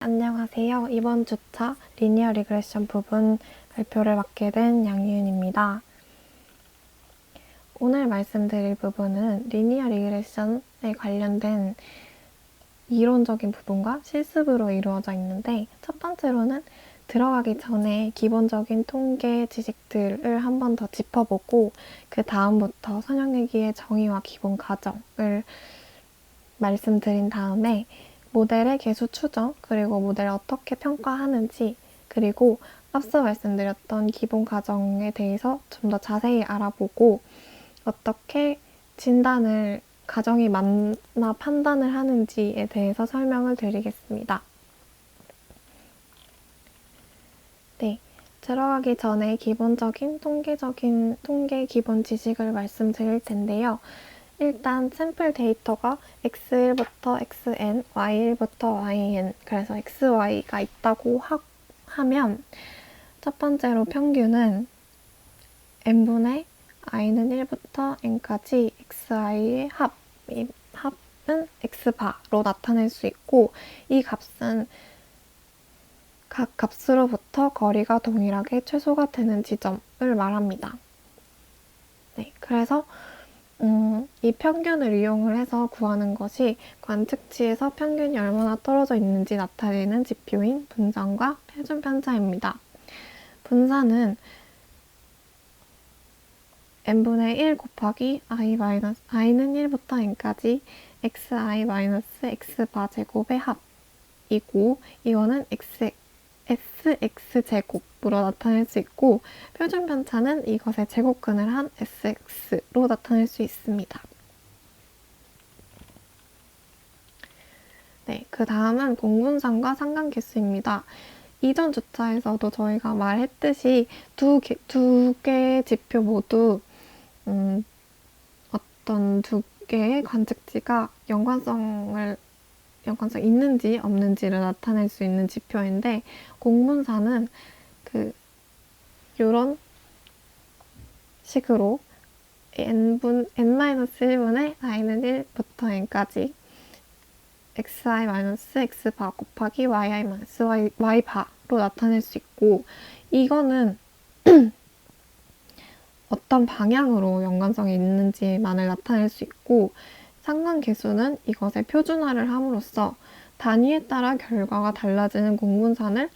안녕하세요. 이번 주차 리니어 리그레션 부분 발표를 맡게 된 양희윤입니다. 오늘 말씀드릴 부분은 리니어 리그레션에 관련된 이론적인 부분과 실습으로 이루어져 있는데, 첫 번째로는 들어가기 전에 기본적인 통계 지식들을 한 번 더 짚어보고 그 다음부터 선형외기의 정의와 기본 가정을 말씀드린 다음에 모델의 개수 추정, 그리고 모델을 어떻게 평가하는지, 그리고 앞서 말씀드렸던 기본 가정에 대해서 좀 더 자세히 알아보고 어떻게 진단을, 가정이 맞나 판단을 하는지에 대해서 설명을 드리겠습니다. 네, 들어가기 전에 기본적인 통계 기본 지식을 말씀드릴 텐데요. 일단 샘플 데이터가 x1부터 xn, y1부터 yn, 그래서 xy가 있다고 하면 첫 번째로 평균은 n분의 i는 1부터 n까지 xi의 합은 x바로 나타낼 수 있고, 이 값은 각 값으로부터 거리가 동일하게 최소가 되는 지점을 말합니다. 네, 그래서 이 평균을 이용을 해서 구하는 것이 관측치에서 평균이 얼마나 떨어져 있는지 나타내는 지표인 분산과 표준 편차입니다. 분산은 n분의 1 곱하기 i는 1부터 n까지 xi-x바 제곱의 합이고, 이거는 sx제곱으로 나타낼 수 있고, 표준 편차는 이것의 제곱근을 한 sx로 나타낼 수 있습니다. 네, 그 다음은 공분산과 상관계수입니다. 이전 주차에서도 저희가 말했듯이 두 개의 지표 모두 어떤 두 개의 관측치가 연관성 있는지 없는지를 나타낼 수 있는 지표인데, 공분산은 이런 식으로 n-1분의 i는 1부터 n까지 xi-x바 곱하기 yi-y바로 나타낼 수 있고, 이거는 어떤 방향으로 연관성이 있는지만을 나타낼 수 있고, 상관계수는 이것의 표준화를 함으로써 단위에 따라 결과가 달라지는 공분산을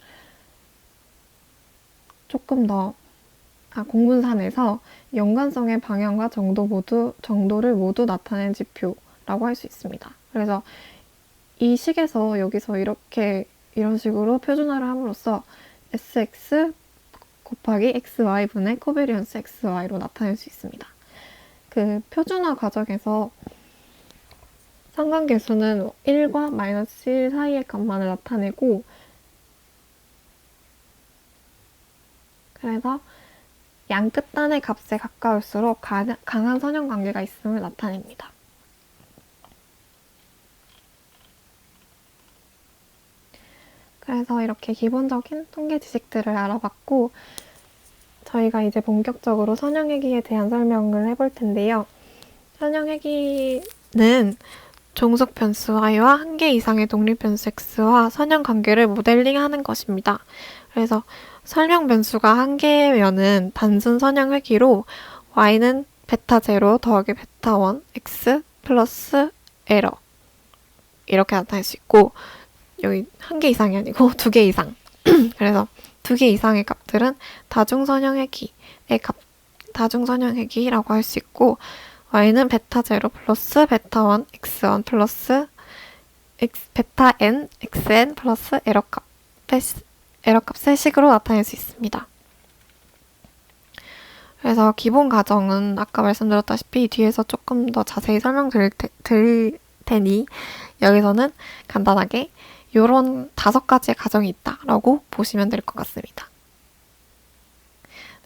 공분산에서 연관성의 방향과 정도를 모두 나타낸 지표라고 할 수 있습니다. 그래서 이 식에서 여기서 이런 식으로 표준화를 함으로써 sx 곱하기 xy분의 코베리언스 xy로 나타낼 수 있습니다. 그 표준화 과정에서 상관계수는 1과 마이너스 1 사이의 값만을 나타내고, 그래서 양 끝단의 값에 가까울수록 강한 선형관계가 있음을 나타냅니다. 그래서 이렇게 기본적인 통계 지식들을 알아봤고, 저희가 이제 본격적으로 선형외기에 대한 설명을 해볼 텐데요. 선형외기는 종속 변수 y와 한 개 이상의 독립 변수 x와 선형 관계를 모델링하는 것입니다. 그래서 설명 변수가 한 개면은 단순 선형외기로 y는 베타 0 더하기 베타 1 x 플러스 에러 이렇게 나타낼 수 있고, 여기 한 개 이상이 아니고 두 개 이상. 그래서 두 개 이상의 값들은 다중선형외기라고 할 수 있고, y는 베타 0 플러스 베타 1 x1 플러스 베타 n xn 플러스 에러값의 식으로 나타낼 수 있습니다. 그래서 기본 가정은 아까 말씀드렸다시피 뒤에서 조금 더 자세히 설명드릴 테니 여기서는 간단하게 이런 5가지의 가정이 있다라고 보시면 될 것 같습니다.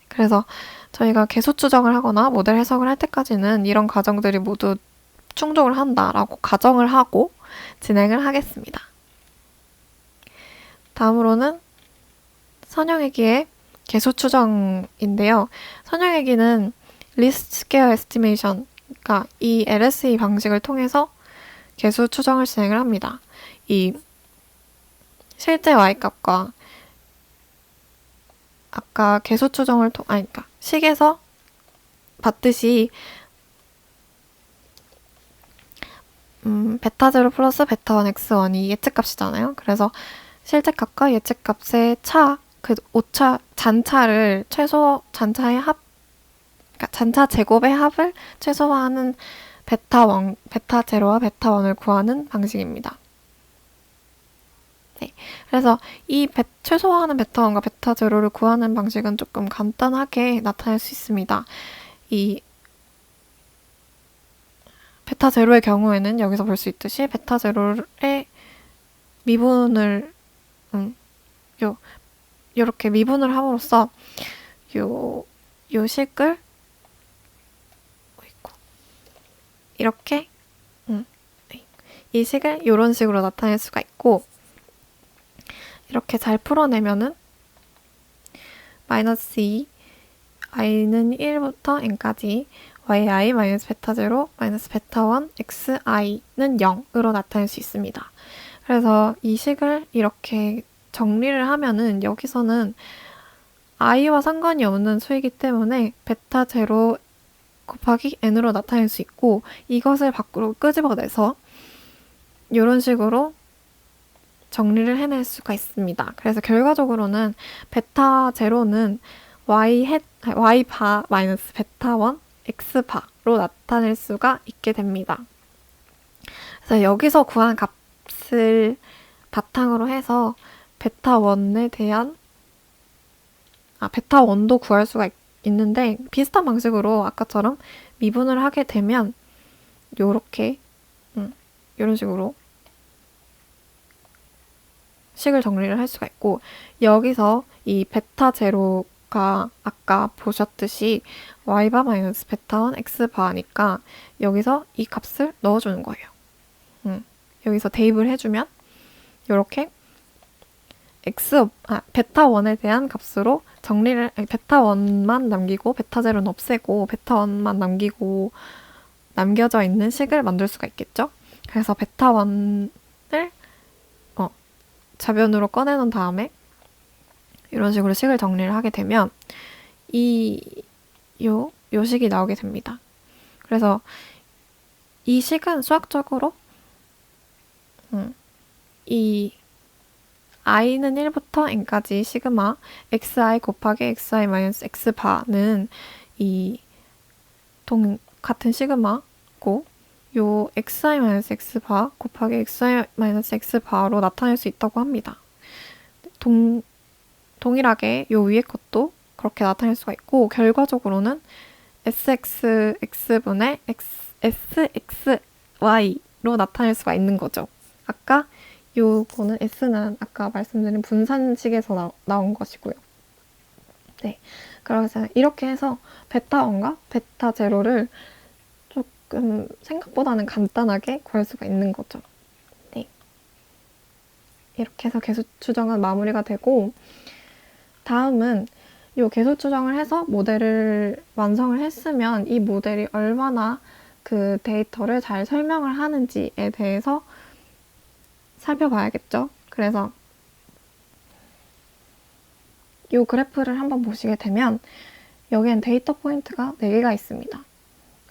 그래서 저희가 개수 추정을 하거나 모델 해석을 할 때까지는 이런 가정들이 모두 충족을 한다라고 가정을 하고 진행을 하겠습니다. 다음으로는 선형외기의 개수 추정인데요. 선형외기는 리스트 스퀘어 에스티메이션, 그러니까 이 LSE 방식을 통해서 개수 추정을 진행을 합니다. 이 실제 y값과 아까 계수 추정을 그러니까 식에서 봤듯이 베타 제로 플러스 베타 1 x1이 예측값이잖아요. 그래서 실제값과 예측값의 차, 그 오차 잔차를 잔차의 합, 그러니까 잔차 제곱의 합을 최소화하는 베타 제로와 베타 1을 구하는 방식입니다. 네, 그래서 이 최소화하는 베타 1과 베타 제로를 구하는 방식은 조금 간단하게 나타낼 수 있습니다. 이 베타 제로의 경우에는 여기서 볼 수 있듯이 베타 제로의 미분을 요렇게 미분을 함으로써 요 식을 이렇게 이 식을 요런 식으로 나타낼 수가 있고, 이렇게 잘 풀어내면은 마이너스 2 i는 1부터 n까지 yi 마이너스 베타 0 마이너스 베타 1 xi는 0으로 나타낼 수 있습니다. 그래서 이 식을 이렇게 정리를 하면은 여기서는 i와 상관이 없는 수이기 때문에 베타 0 곱하기 n으로 나타낼 수 있고, 이것을 밖으로 끄집어내서 이런 식으로 정리를 해낼 수가 있습니다. 그래서 결과적으로는 베타 0는 y 바 마이너스 베타 1 x 바로 나타낼 수가 있게 됩니다. 그래서 여기서 구한 값을 바탕으로 해서 베타 1에 대한 베타 1도 구할 수가 있는데, 비슷한 방식으로 아까처럼 미분을 하게 되면 요렇게 이런 식으로 식을 정리를 할 수가 있고, 여기서 이 베타 제로가 아까 보셨듯이 y바 마이너스 베타 1 x바니까 여기서 이 값을 넣어주는 거예요. 여기서 대입을 해주면 이렇게 베타 1에 대한 값으로 정리를, 베타 1만 남기고 베타 제로는 없애고 베타 1만 남기고 남겨져 있는 식을 만들 수가 있겠죠. 그래서 베타 1을 좌변으로 꺼내놓은 다음에 이런 식으로 식을 정리를 하게 되면 요 식이 나오게 됩니다. 그래서 이 식은 수학적으로 이 i는 1부터 n까지 시그마 xi 곱하기 xi 마이너스 x바는 이 같은 시그마고, 요 xi 마이너스 x바 곱하기 xi 마이너스 x바로 나타낼 수 있다고 합니다. 동일하게 요 위에 것도 그렇게 나타낼 수가 있고, 결과적으로는 sx분의 sxy로 나타낼 수가 있는 거죠. 아까 요거는 s는 아까 말씀드린 분산식에서 나온 것이고요. 네, 그래서 이렇게 해서 베타 1과 베타 제로를 조금 생각보다는 간단하게 구할 수가 있는 거죠. 네, 이렇게 해서 계수 추정은 마무리가 되고, 다음은 요 계수 추정을 해서 모델을 완성을 했으면 이 모델이 얼마나 그 데이터를 잘 설명을 하는지에 대해서 살펴봐야겠죠. 그래서 이 그래프를 한번 보시게 되면 여기엔 데이터 포인트가 4개가 있습니다.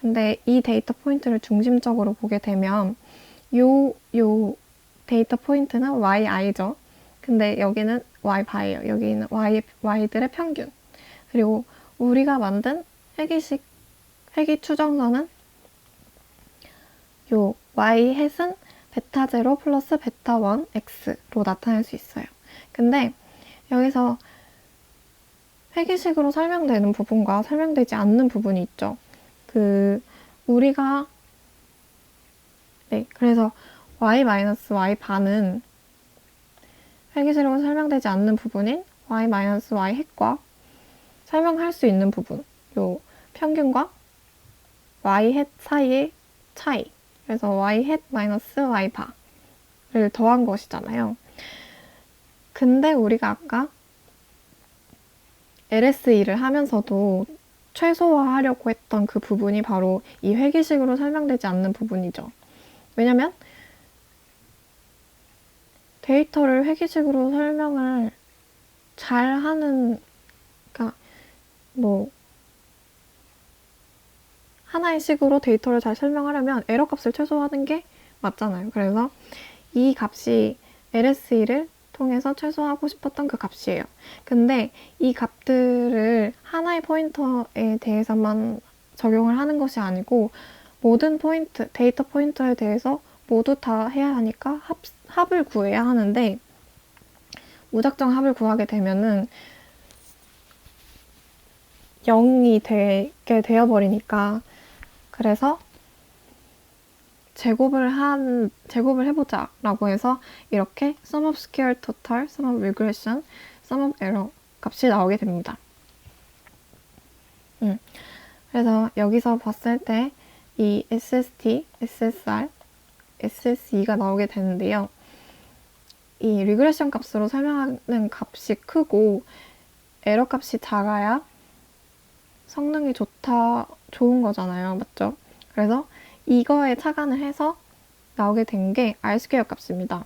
근데 이 데이터 포인트를 중심적으로 보게 되면 요 데이터 포인트는 yi죠. 근데 여기는 y바예요. 여기는 y들의 평균. 그리고 우리가 만든 회귀 추정선은 요 y-햇은 베타 0 플러스 베타 1 x로 나타낼 수 있어요. 근데 여기서 회귀식으로 설명되는 부분과 설명되지 않는 부분이 있죠. 그래서 y-y 바는 회귀식으로 설명되지 않는 부분인 y-y 햇과 설명할 수 있는 부분, 요 평균과 y 햇 사이의 차이. 그래서 y 햇 마이너스 y 바를 더한 것이잖아요. 근데 우리가 아까 LS2를 하면서도 최소화하려고 했던 그 부분이 바로 이 회귀식으로 설명되지 않는 부분이죠. 왜냐면 데이터를 회기식으로 설명을 잘 하는, 그러니까 뭐 하나의 식으로 데이터를 잘 설명하려면 에러 값을 최소화하는 게 맞잖아요. 그래서 이 값이 LSE를 통해서 최소화하고 싶었던 그 값이에요. 근데 이 값들을 하나의 포인터에 대해서만 적용을 하는 것이 아니고 모든 포인트, 데이터 포인터에 대해서 모두 다 해야 하니까 합을 구해야 하는데 무작정 합을 구하게 되면은 0이 되게 되어버리니까 그래서 제곱을 해보자 라고 해서 이렇게 sum of square total, sum of regression, sum of error 값이 나오게 됩니다. 그래서 여기서 봤을 때 이 SST, SSR, SSE가 나오게 되는데요. 이 리그레션 값으로 설명하는 값이 크고 에러 값이 작아야 성능이 좋은 거잖아요. 맞죠? 그래서 이거에 착안을 해서 나오게 된 게 R-스퀘어 값입니다.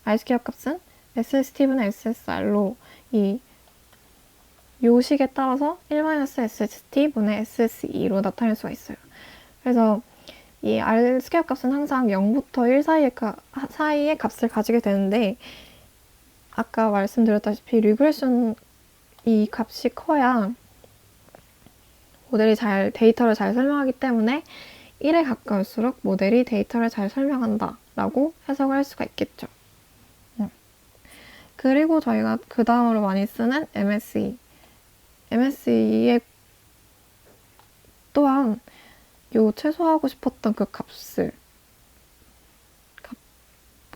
R-스퀘어 값은 SST분의 SSR로 이 요식에 따라서 1-SST분의 SSE로 나타낼 수가 있어요. 그래서 이 R-스퀘어 값은 항상 0부터 1 사이의 값을 가지게 되는데 아까 말씀드렸다시피 리그레션 이 값이 커야 모델이 데이터를 잘 설명하기 때문에 1에 가까울수록 모델이 데이터를 잘 설명한다 라고 해석을 할 수가 있겠죠. 그리고 저희가 그 다음으로 많이 쓰는 MSE. MSE에 또한 요 최소화하고 싶었던 그 값을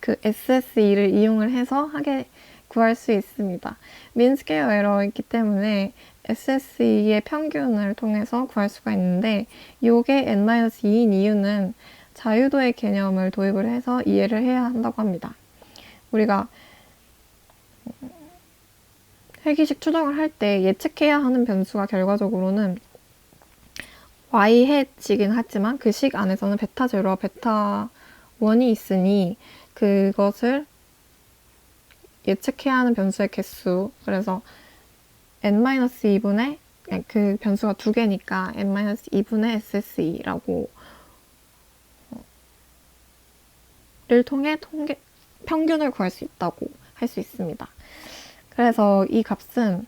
그 SSE를 이용을 해서 구할 수 있습니다. 민 스퀘어 에러이기 때문에 SSE의 평균을 통해서 구할 수가 있는데 요게 n-2인 이유는 자유도의 개념을 도입을 해서 이해를 해야 한다고 합니다. 우리가 회기식 추정을 할 때 예측해야 하는 변수가 결과적으로는 y해지긴 하지만 그 식 안에서는 베타 제로와 베타 1이 있으니 그것을 예측해야 하는 변수의 개수, 그래서 n-2분의 그 변수가 두 개니까 n-2분의 SSE라고 를 통해 평균을 구할 수 있다고 할 수 있습니다. 그래서 이 값은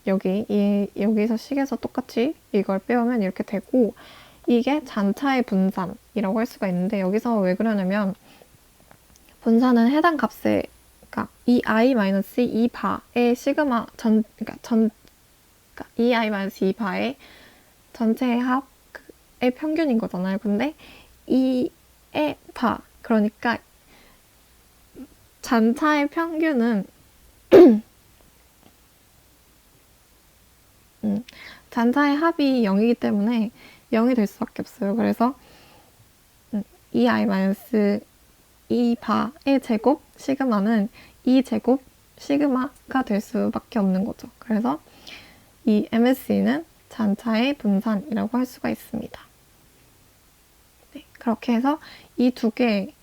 여기서 식에서 똑같이 이걸 빼오면 이렇게 되고 이게 잔차의 분산이라고 할 수가 있는데 여기서 왜 그러냐면 분산은 해당 값에 그러니까 이 i-2 바의 시그마 그러니까 이 i-2 바의 전체의 합의 평균인 거잖아요. 근데 이의 바 그러니까 잔차의 평균은 잔차의 합이 0이기 때문에 0이 될 수밖에 없어요. 그래서 2i-2 바의 제곱 시그마는 2제곱 시그마가 될 수밖에 없는 거죠. 그래서 이 MSE는 잔차의 분산이라고 할 수가 있습니다. 네, 그렇게 해서 이 두 개의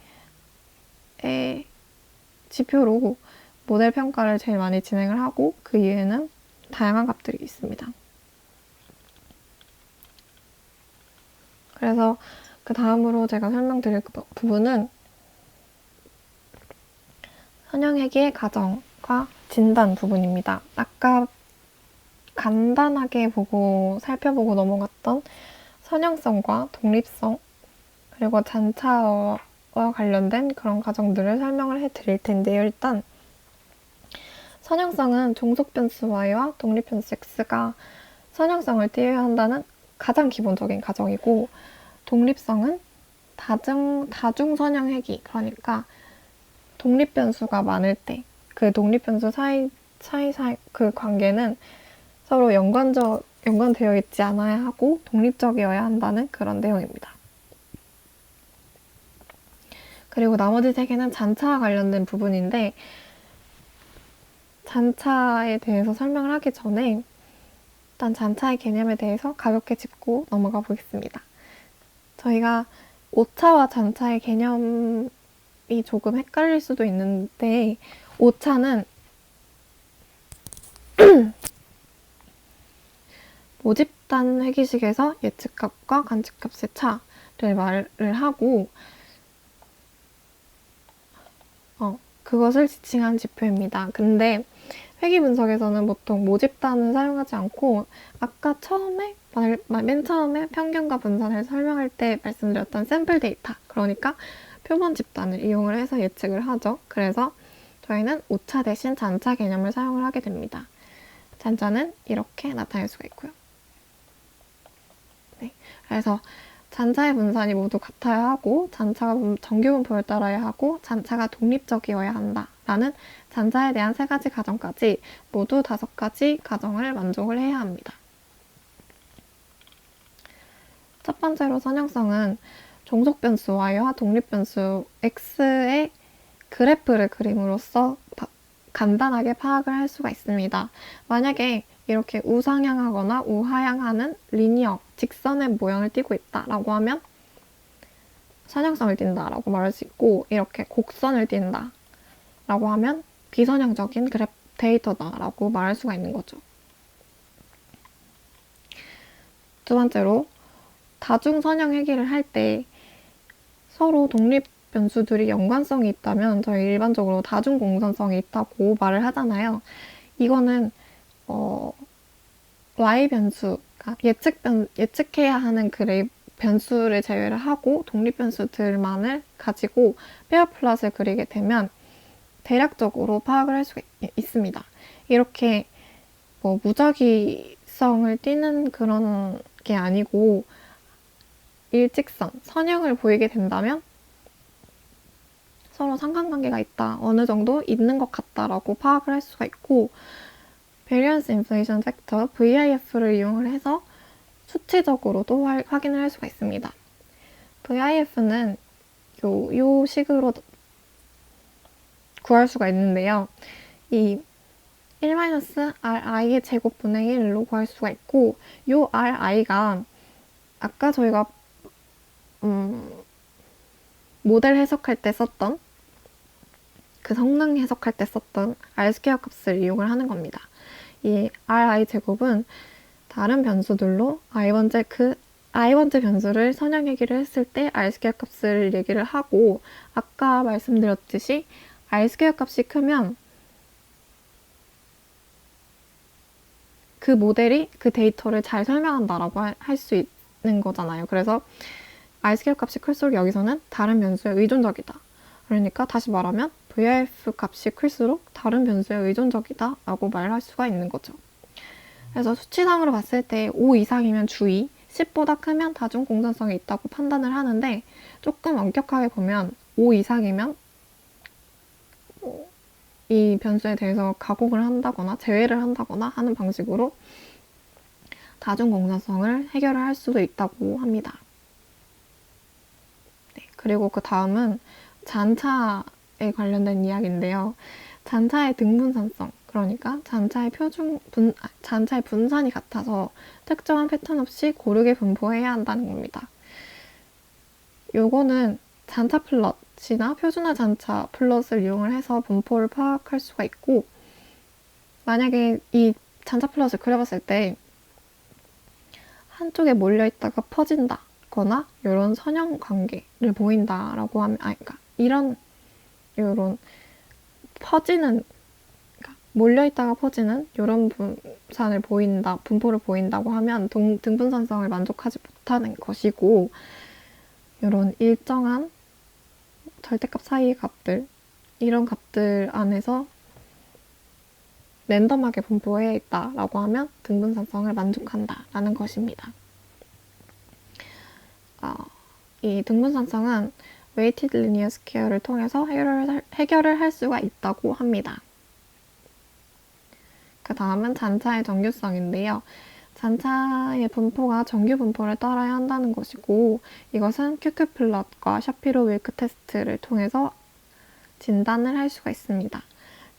지표로 모델 평가를 제일 많이 진행을 하고 그 이외에는 다양한 값들이 있습니다. 그래서 그 다음으로 제가 설명드릴 부분은 선형회계의 가정과 진단 부분입니다. 아까 간단하게 살펴보고 넘어갔던 선형성과 독립성 그리고 잔차와 관련된 그런 가정들을 설명을 해드릴 텐데요. 일단 선형성은 종속 변수 y와 독립 변수 x가 선형성을 띄어야 한다는 가장 기본적인 가정이고 독립성은 다중 선형회기 그러니까 독립 변수가 많을 때 그 독립 변수 사이 그 관계는 서로 연관되어 있지 않아야 하고 독립적이어야 한다는 그런 내용입니다. 그리고 나머지 세 개는 잔차와 관련된 부분인데 잔차에 대해서 설명을 하기 전에 일단 잔차의 개념에 대해서 가볍게 짚고 넘어가 보겠습니다. 저희가 오차와 잔차의 개념을 조금 헷갈릴 수도 있는데 오차는 모집단 회기식에서 예측값과 관측값의 차를 말을 하고 그것을 지칭한 지표입니다. 근데 회기 분석에서는 보통 모집단을 사용하지 않고 아까 맨 처음에 평균과 분산을 설명할 때 말씀드렸던 샘플 데이터, 그러니까 표본 집단을 이용을 해서 예측을 하죠. 그래서 저희는 오차 대신 잔차 개념을 사용을 하게 됩니다. 잔차는 이렇게 나타낼 수가 있고요. 네, 그래서 잔차의 분산이 모두 같아야 하고 잔차가 정규 분포를 따라야 하고 잔차가 독립적이어야 한다 라는 잔차에 대한 3가지 가정까지 모두 5가지 가정을 만족을 해야 합니다. 첫 번째로 선형성은 종속 변수 Y와 독립 변수 X의 그래프를 그림으로써 간단하게 파악을 할 수가 있습니다. 만약에 이렇게 우상향하거나 우하향하는 리니어, 직선의 모양을 띠고 있다라고 하면 선형성을 띈다라고 말할 수 있고, 이렇게 곡선을 띈다라고 하면 비선형적인 데이터다라고 말할 수가 있는 거죠. 두 번째로 다중선형 회기를 할 때 서로 독립 변수들이 연관성이 있다면 저희 일반적으로 다중공산성이 있다고 말을 하잖아요. 이거는 Y 변수, 그러니까 예측해야 하는 변수를 제외를 하고 독립 변수들만을 가지고 페어 플롯을 그리게 되면 대략적으로 파악을 할 수가 있습니다. 이렇게 무작위성을 띠는 그런 게 아니고 일직선, 선형을 보이게 된다면 서로 상관관계가 있다, 어느 정도 있는 것 같다라고 파악을 할 수가 있고, Variance Inflation Factor, VIF를 이용을 해서 수치적으로도 확인을 할 수가 있습니다. VIF는 요 식으로 구할 수가 있는데요. 이 1-ri의 제곱분의 1로 구할 수가 있고, 요 ri가 아까 저희가 모델 해석할 때 썼던 그 성능 해석할 때 썼던 R² 값을 이용을 하는 겁니다. 이 ri 제곱은 다른 변수들로 i번째 변수를 선형 얘기를 했을 때 R² 값을 얘기를 하고, 아까 말씀드렸듯이 R² 값이 크면 그 모델이 그 데이터를 잘 설명한다라고 할 수 있는 거잖아요. 그래서 R² 값이 클수록 여기서는 다른 변수에 의존적이다. 그러니까 다시 말하면 VIF 값이 클수록 다른 변수에 의존적이다 라고 말할 수가 있는 거죠. 그래서 수치상으로 봤을 때 5 이상이면 주의, 10보다 크면 다중공산성이 있다고 판단을 하는데, 조금 엄격하게 보면 5 이상이면 이 변수에 대해서 가공을 한다거나 제외를 한다거나 하는 방식으로 다중공산성을 해결을 할 수도 있다고 합니다. 네, 그리고 그 다음은 잔차에 관련된 이야기인데요. 잔차의 등분산성, 그러니까 잔차의 분산이 같아서 특정한 패턴 없이 고르게 분포해야 한다는 겁니다. 요거는 잔차 플롯이나 표준화 잔차 플롯을 이용을 해서 분포를 파악할 수가 있고, 만약에 이 잔차 플롯을 그려봤을 때 한쪽에 몰려있다가 퍼진다거나 이런 선형 관계를 보인다라고 하면, 그러니까 이런 퍼지는, 그러니까 몰려있다가 퍼지는 이런 분포를 보인다고 하면 등분산성을 만족하지 못하는 것이고, 이런 일정한 절대값 사이의 값들, 이런 값들 안에서 랜덤하게 분포해 있다라고 하면 등분산성을 만족한다라는 것입니다. 이 등분산성은 Weighted Linear Square를 통해서 해결을 할 수가 있다고 합니다. 그 다음은 잔차의 정규성인데요. 잔차의 분포가 정규 분포를 따라야 한다는 것이고, 이것은 QQ 플롯과 샤피로 윌크 테스트를 통해서 진단을 할 수가 있습니다.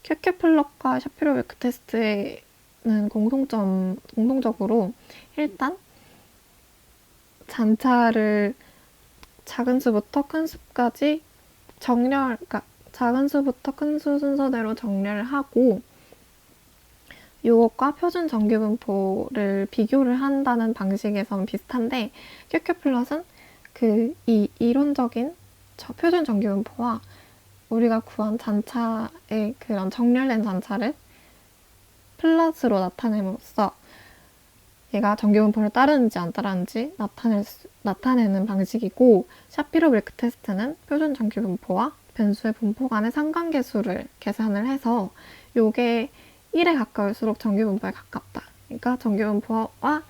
QQ 플롯과 샤피로 윌크 테스트는 공통적으로 일단 잔차를 작은 수부터 큰 수까지 그러니까 작은 수부터 큰 수 순서대로 정렬을 하고 이것과 표준 정규분포를 비교를 한다는 방식에선 비슷한데 QQ플롯은 이 이론적인 표준 정규분포와 우리가 구한 잔차의 그런 정렬된 잔차를 플롯으로 나타냄으로써 얘가 정규분포를 따르는지 안 따르는지 나타내는 방식이고 샤피로-밀크 테스트는 표준 정규분포와 변수의 분포 간의 상관계수를 계산을 해서 요게 1에 가까울수록 정규분포에 가깝다. 그러니까 정규분포와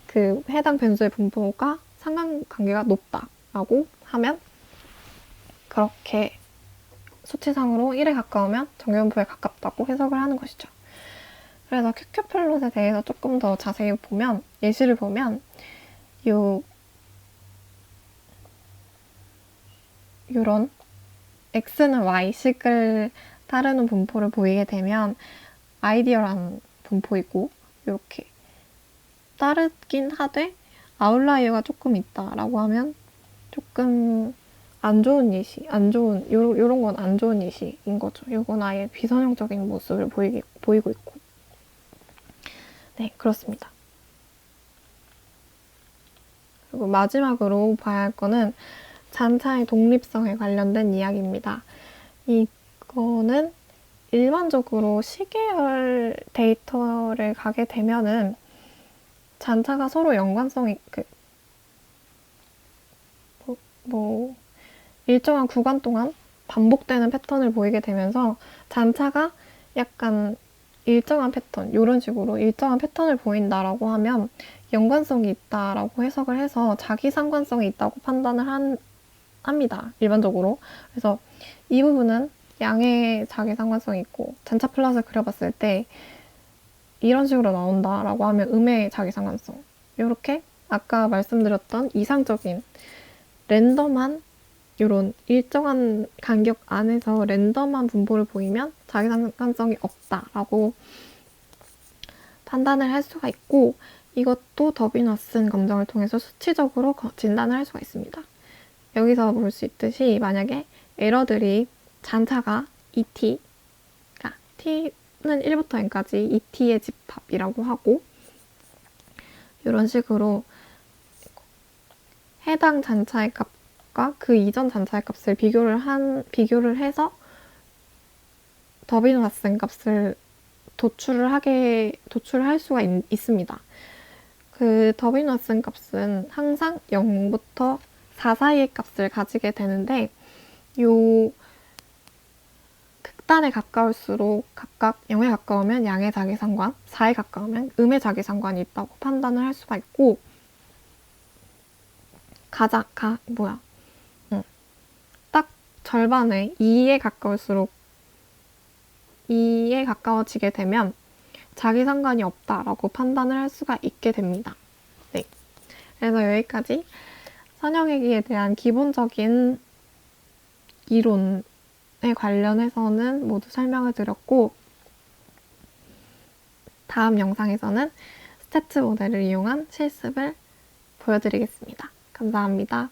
그 해당 변수의 분포가 상관관계가 높다라고 하면 그렇게 수치상으로 1에 가까우면 정규분포에 가깝다고 해석을 하는 것이죠. 그래서 QQ플롯에 대해서 조금 더 자세히 보면, 예시를 보면 요런 X는 Y식을 따르는 분포를 보이게 되면 아이디어란 분포이고 이렇게 따르긴 하되 아웃라이어가 조금 있다라고 하면 조금 안 좋은 예시, 요런 건 안 좋은 예시인 거죠. 요건 아예 비선형적인 모습을 보이고 있고. 네, 그렇습니다. 그리고 마지막으로 봐야 할 거는 잔차의 독립성에 관련된 이야기입니다. 이거는 일반적으로 시계열 데이터를 가게 되면은 잔차가 서로 연관성이 일정한 구간 동안 반복되는 패턴을 보이게 되면서 잔차가 약간 일정한 패턴, 이런 식으로 일정한 패턴을 보인다라고 하면 연관성이 있다라고 해석을 해서 자기 상관성이 있다고 판단을 합니다. 일반적으로. 그래서 이 부분은 양의 자기 상관성이 있고 잔차 플롯을 그려봤을 때 이런 식으로 나온다라고 하면 음의 자기 상관성. 이렇게 아까 말씀드렸던 이상적인 랜덤한 이런 일정한 간격 안에서 랜덤한 분포를 보이면 자기 상관성이 없다라고 판단을 할 수가 있고 이것도 더빈-왓슨 검정을 통해서 수치적으로 진단을 할 수가 있습니다. 여기서 볼 수 있듯이 만약에 에러들이 잔차가 ET, 그러니까 T는 1부터 n까지 ET의 집합이라고 하고 이런 식으로 해당 잔차의 값과 그 이전 잔차의 값을 비교를 해서 더빈-왓슨 값을 도출을 할 수가 있습니다. 그 더빈-왓슨 값은 항상 0부터 4 사이의 값을 가지게 되는데 요 극단에 가까울수록 각각 0에 가까우면 양의 자기상관, 4에 가까우면 음의 자기상관이 있다고 판단을 할 수가 있고 딱 절반에 2에 가까워지게 되면 자기 상관이 없다라고 판단을 할 수가 있게 됩니다. 네. 그래서 여기까지 선형외기에 대한 기본적인 이론에 관련해서는 모두 설명을 드렸고 다음 영상에서는 스태트 모델을 이용한 실습을 보여드리겠습니다. 감사합니다.